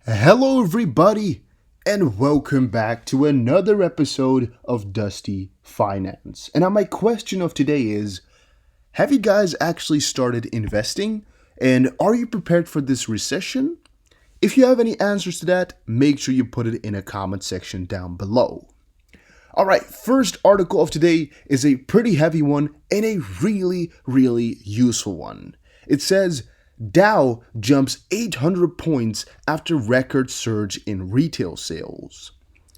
Hello, everybody, and welcome back to another episode of Dusty Finance. And now, my question of today is: have you guys actually started investing? And are you prepared for this recession? If you have any answers to that, make sure you put it in a comment section down below. All right, first article of today is a pretty heavy one and a really useful one. It says Dow jumps 800 points after record surge in retail sales.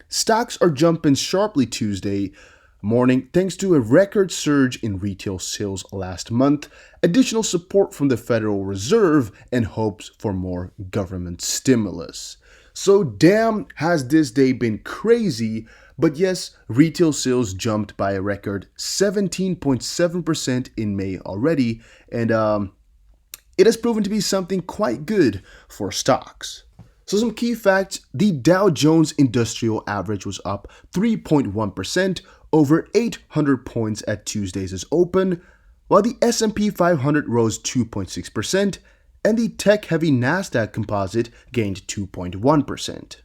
Stocks are jumping sharply Tuesday morning thanks to a record surge in retail sales last month, additional support from the Federal Reserve, and hopes for more government stimulus. So damn, has this day been crazy, but yes, retail sales jumped by a record 17.7% in May already, and it has proven to be something quite good for stocks. So some key facts: the Dow Jones Industrial Average was up 3.1%, over 800 points at Tuesday's open, while the S&P 500 rose 2.6%, and the tech-heavy Nasdaq Composite gained 2.1%.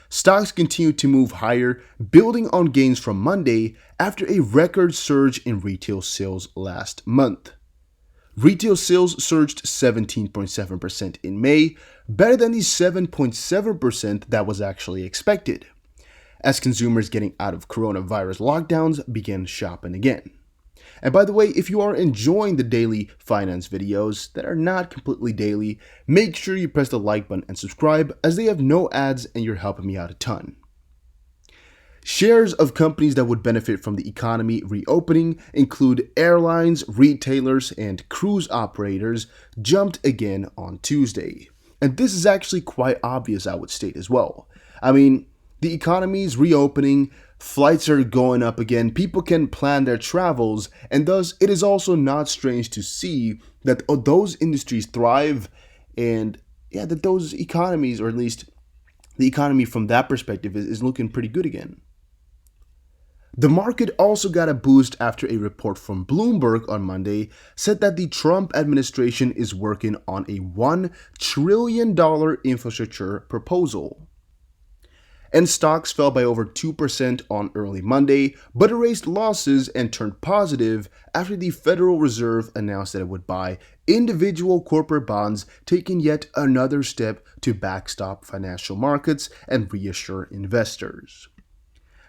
Stocks continued to move higher, building on gains from Monday after a record surge in retail sales last month. Retail sales surged 17.7% in May, better than the 7.7% that was actually expected, as consumers getting out of coronavirus lockdowns began shopping again. And by the way, if you are enjoying the daily finance videos that are not completely daily, make sure you press the like button and subscribe, as they have no ads and you're helping me out a ton. Shares of companies that would benefit from the economy reopening include airlines, retailers, and cruise operators jumped again on Tuesday. And this is actually quite obvious, I would state as well. I mean, the economy is reopening, flights are going up again, people can plan their travels, and thus it is also not strange to see that those industries thrive, and that those economies, or at least the economy from that perspective, is looking pretty good again. The market also got a boost after a report from Bloomberg on Monday said that the Trump administration is working on a $1 trillion infrastructure proposal. And stocks fell by over 2% on early Monday, but erased losses and turned positive after the Federal Reserve announced that it would buy individual corporate bonds, taking yet another step to backstop financial markets and reassure investors.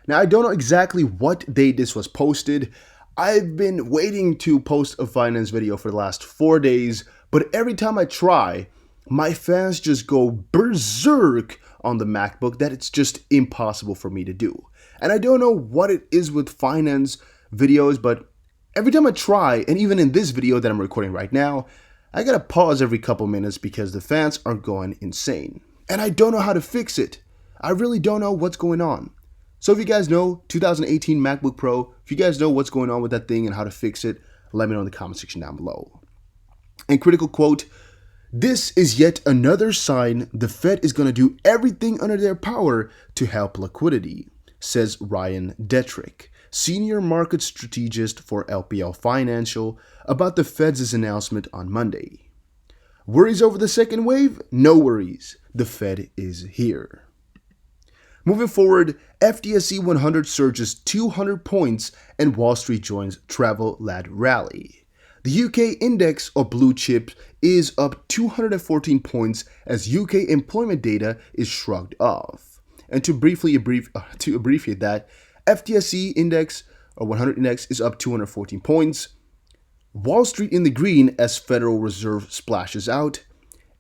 Now, I don't know exactly what day this was posted. I've been waiting to post a finance video for the last 4 days, but every time I try, my fans just go berserk on the MacBook that it's just impossible for me to do. And I don't know what it is with finance videos, but every time I try, and even in this video that I'm recording right now, I gotta pause every couple minutes because the fans are going insane. And I don't know how to fix it. I really don't know what's going on. So if you guys know, 2018 MacBook Pro, if you guys know what's going on with that thing and how to fix it, let me know in the comment section down below. And critical quote: "This is yet another sign the Fed is going to do everything under their power to help liquidity," says Ryan Detrick, senior market strategist for LPL Financial, about the Fed's announcement on Monday. "Worries over the second wave? No worries. The Fed is here." Moving forward, FTSE 100 surges 200 points and Wall Street joins travel-led rally. The UK index of blue chips is up 214 points as UK employment data is shrugged off. And to abbreviate that, FTSE index or 100 index is up 214 points. Wall Street in the green as Federal Reserve splashes out,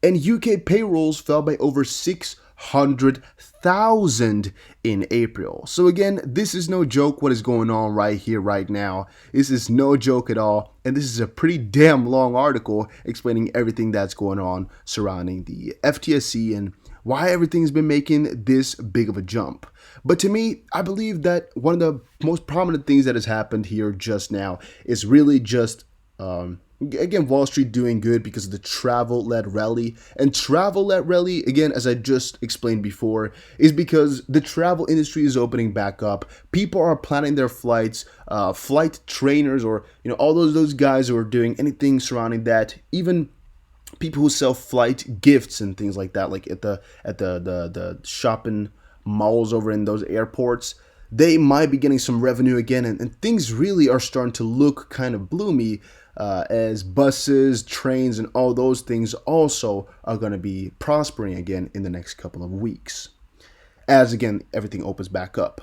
and UK payrolls fell by over 600,000 in April. So again, this is no joke what is going on right here, right now. This is no joke at all, and this is a pretty damn long article explaining everything that's going on surrounding the FTSE and why everything's been making this big of a jump. But to me, I believe that one of the most prominent things that has happened here just now is really just again, Wall Street doing good because of the travel-led rally. And travel-led rally, again, as I just explained before, is because the travel industry is opening back up. People are planning their flights, flight trainers, or all those guys who are doing anything surrounding that, even people who sell flight gifts and things like that, like at the shopping malls over in those airports, they might be getting some revenue again, and things really are starting to look kind of bloomy, as buses, trains, and all those things also are going to be prospering again in the next couple of weeks, as again everything opens back up.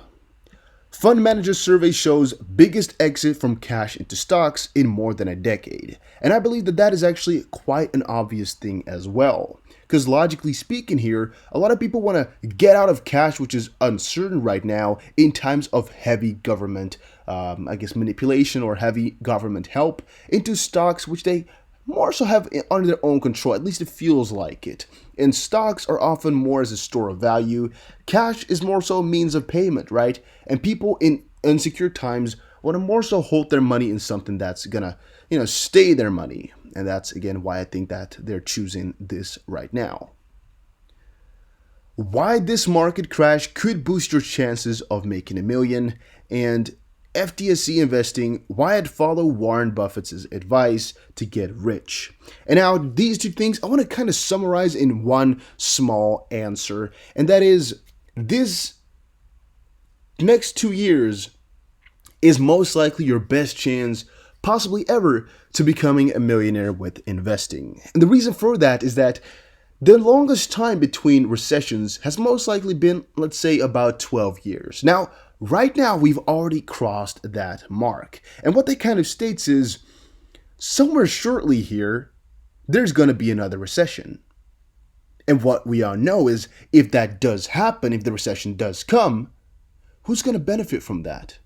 Fund manager survey shows biggest exit from cash into stocks in more than a decade. And I believe that is actually quite an obvious thing as well. Because logically speaking here, a lot of people want to get out of cash, which is uncertain right now, in times of heavy government, manipulation or heavy government help, into stocks, which they more so have under their own control. At least it feels like it. And stocks are often more as a store of value. Cash is more so a means of payment, right? And people in insecure times want to more so hold their money in something that's gonna, stay their money. And that's again why I think that they're choosing this right now. Why this market crash could boost your chances of making a million, and FDSC investing, why I'd follow Warren Buffett's advice to get rich. And now these two things I want to kind of summarize in one small answer, and that is this next 2 years is most likely your best chance possibly ever to becoming a millionaire with investing. And the reason for that is that the longest time between recessions has most likely been, let's say, about 12 years. Now, right now, we've already crossed that mark. And what that kind of states is, somewhere shortly here, there's going to be another recession. And what we all know is, if that does happen, if the recession does come, who's going to benefit from that?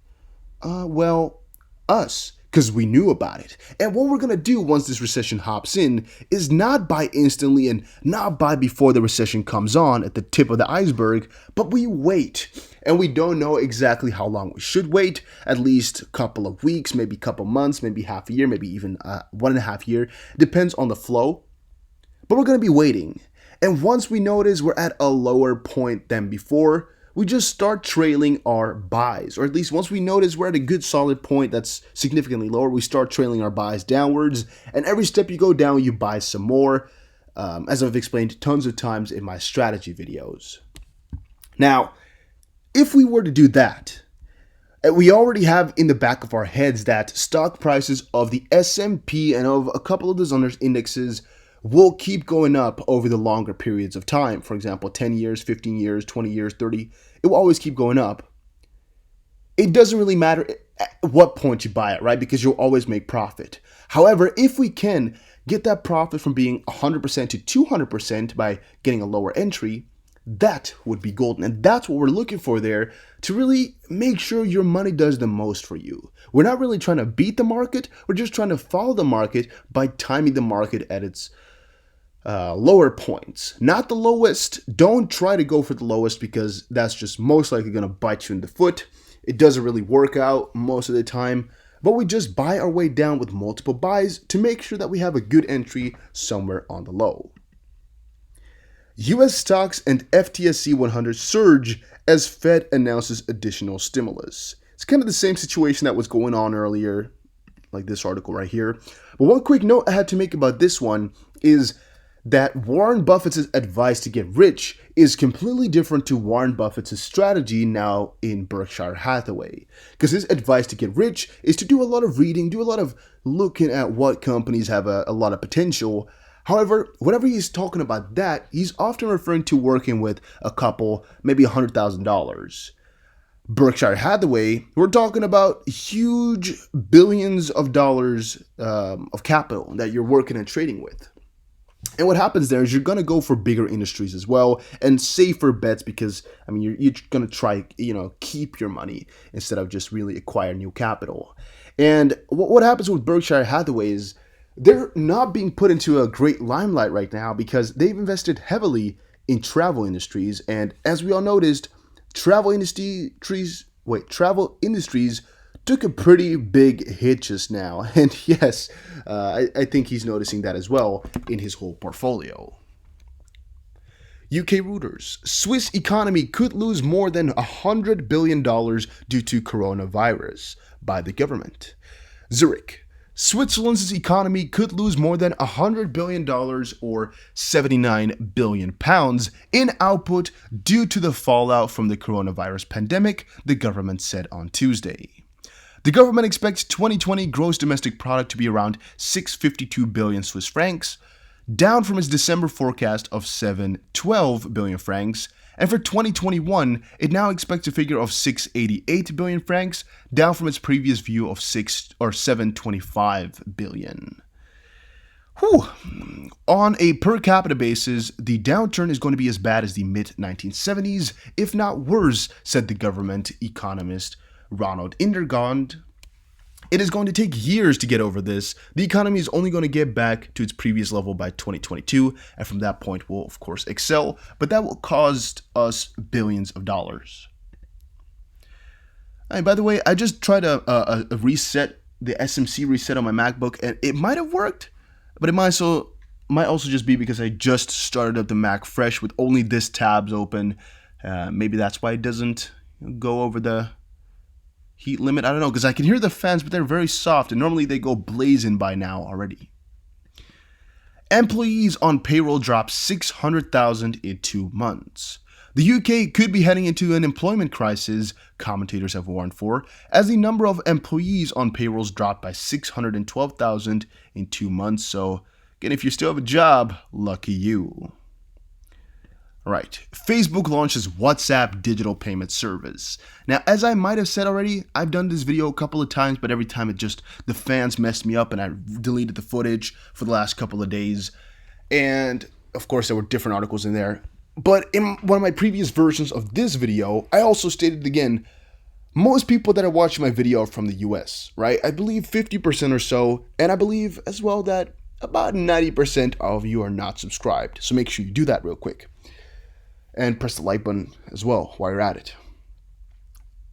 Us. Because we knew about it. And what we're going to do once this recession hops in is not buy instantly and not buy before the recession comes on at the tip of the iceberg, but we wait. And we don't know exactly how long we should wait, at least a couple of weeks, maybe a couple months, maybe half a year, maybe even 1.5 years. Depends on the flow. But we're going to be waiting. And once we notice we're at a lower point than before, we just start trailing our buys. Or at least once we notice we're at a good solid point that's significantly lower, we start trailing our buys downwards. And every step you go down, you buy some more, as I've explained tons of times in my strategy videos. Now, if we were to do that, we already have in the back of our heads that stock prices of the S&P and of a couple of those other indexes will keep going up over the longer periods of time. For example, 10 years, 15 years, 20 years, 30. It will always keep going up. It doesn't really matter at what point you buy it, right? Because you'll always make profit. However, if we can get that profit from being 100% to 200% by getting a lower entry, that would be golden. And that's what we're looking for there, to really make sure your money does the most for you. We're not really trying to beat the market. We're just trying to follow the market by timing the market at its lower points, not the lowest. Don't try to go for the lowest, because that's just most likely going to bite you in the foot. It doesn't really work out most of the time, but we just buy our way down with multiple buys to make sure that we have a good entry somewhere on the low. US stocks and FTSE 100 surge as Fed announces additional stimulus. It's kind of the same situation that was going on earlier, like this article right here. But one quick note I had to make about this one is that Warren Buffett's advice to get rich is completely different to Warren Buffett's strategy now in Berkshire Hathaway. Because his advice to get rich is to do a lot of reading, do a lot of looking at what companies have a lot of potential. However, whenever he's talking about that, he's often referring to working with a couple, maybe $100,000. Berkshire Hathaway, we're talking about huge billions of dollars of capital that you're working and trading with. And what happens there is you're going to go for bigger industries as well and safer bets, because, you're going to try, keep your money instead of just really acquire new capital. And what happens with Berkshire Hathaway is they're not being put into a great limelight right now because they've invested heavily in travel industries. And as we all noticed, travel industries took a pretty big hit just now. And yes, I think he's noticing that as well in his whole portfolio. UK Reuters. Swiss economy could lose more than $100 billion due to coronavirus by the government. Zurich. Switzerland's economy could lose more than $100 billion or 79 billion pounds in output due to the fallout from the coronavirus pandemic, the government said on Tuesday. The government expects 2020 gross domestic product to be around 652 billion Swiss francs, down from its December forecast of 712 billion francs, and for 2021, it now expects a figure of 688 billion francs, down from its previous view of 725 billion. Whew. On a per capita basis, the downturn is going to be as bad as the mid-1970s, if not worse, said the government economist Ronald Indergond. It is going to take years to get over this. The economy is only going to get back to its previous level by 2022, and from that point we'll of course excel, but that will cost us billions of dollars. And by the way, I just tried a reset, the SMC reset on my MacBook, and it might have worked, but it might also just be because I just started up the Mac fresh with only this tabs open. Maybe that's why it doesn't go over the heat limit. I don't know, because I can hear the fans, but they're very soft, and normally they go blazing by now already. Employees on payroll dropped 600,000 in 2 months. The UK could be heading into an employment crisis, commentators have warned for, as the number of employees on payrolls dropped by 612,000 in 2 months. So, again, if you still have a job, lucky you. Right, Facebook launches WhatsApp digital payment service. Now, as I might have said already, I've done this video a couple of times, but every time the fans messed me up and I deleted the footage for the last couple of days. And of course, there were different articles in there. But in one of my previous versions of this video, I also stated again, most people that are watching my video are from the US, right? I believe 50% or so, and I believe as well that about 90% of you are not subscribed. So make sure you do that real quick. And press the like button as well while you're at it.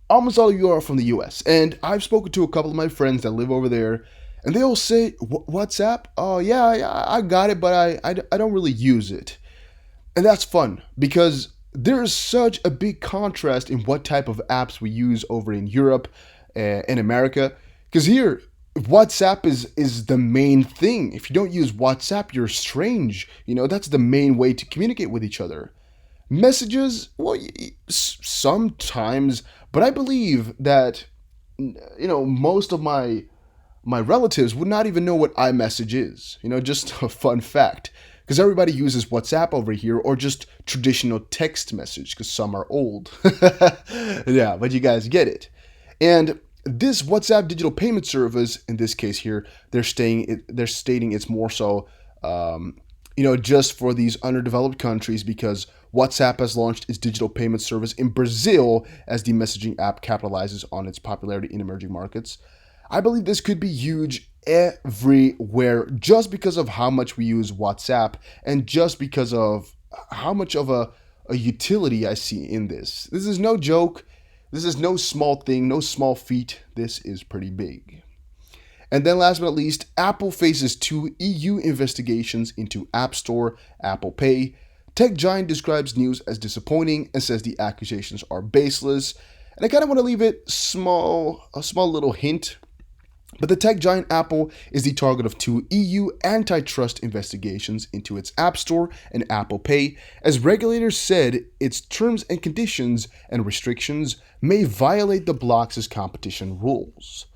Almost all of you are from the US, and I've spoken to a couple of my friends that live over there, and they all say, WhatsApp? Oh yeah, I got it, but I don't really use it. And that's fun, because there's such a big contrast in what type of apps we use over in Europe and America. Because here, WhatsApp is the main thing. If you don't use WhatsApp, you're strange. You know, that's the main way to communicate with each other. Messages, well, sometimes, but I believe that, most of my relatives would not even know what iMessage is. Just a fun fact, because everybody uses WhatsApp over here, or just traditional text message, because some are old. Yeah, but you guys get it. And this WhatsApp digital payment service, in this case here, they're stating it's more so, just for these underdeveloped countries, because WhatsApp has launched its digital payment service in Brazil as the messaging app capitalizes on its popularity in emerging markets. I believe this could be huge everywhere just because of how much we use WhatsApp and just because of how much of a utility I see in this. This is no joke. This is no small thing, no small feat. This is pretty big. And then last but not least, Apple faces 2 EU investigations into App Store, Apple Pay. Tech giant describes news as disappointing and says the accusations are baseless. And I kind of want to leave it a small little hint. But the tech giant Apple is the target of 2 EU antitrust investigations into its App Store and Apple Pay, as regulators said its terms and conditions and restrictions may violate the bloc's competition rules.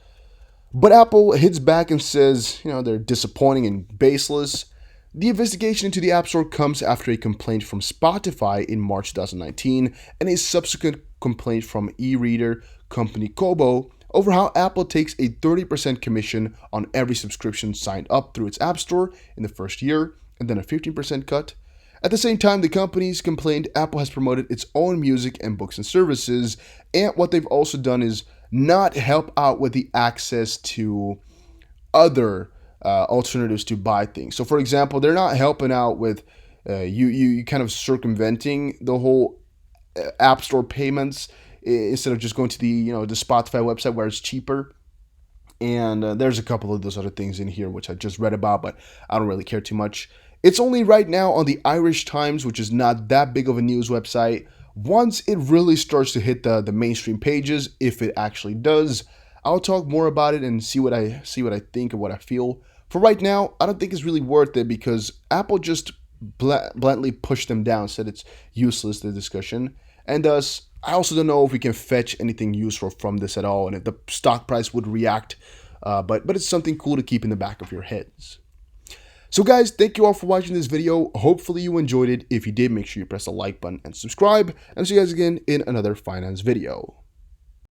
But Apple hits back and says, they're disappointing and baseless. The investigation into the App Store comes after a complaint from Spotify in March 2019 and a subsequent complaint from e-reader company Kobo over how Apple takes a 30% commission on every subscription signed up through its App Store in the first year, and then a 15% cut. At the same time, the companies complained Apple has promoted its own music and books and services, and what they've also done is not help out with the access to other alternatives to buy things. So, for example, they're not helping out with you kind of circumventing the whole App Store payments instead of just going to the the Spotify website where it's cheaper. And there's a couple of those other things in here which I just read about, but I don't really care too much. It's only right now on the Irish Times, which is not that big of a news website. Once it really starts to hit the mainstream pages, if it actually does, I'll talk more about it and see what I think and what I feel. For right now, I don't think it's really worth it because Apple just bluntly pushed them down, said it's useless, the discussion. And thus, I also don't know if we can fetch anything useful from this at all and if the stock price would react. But it's something cool to keep in the back of your heads. So guys, thank you all for watching this video. Hopefully you enjoyed it. If you did, make sure you press the like button and subscribe. And see you guys again in another finance video.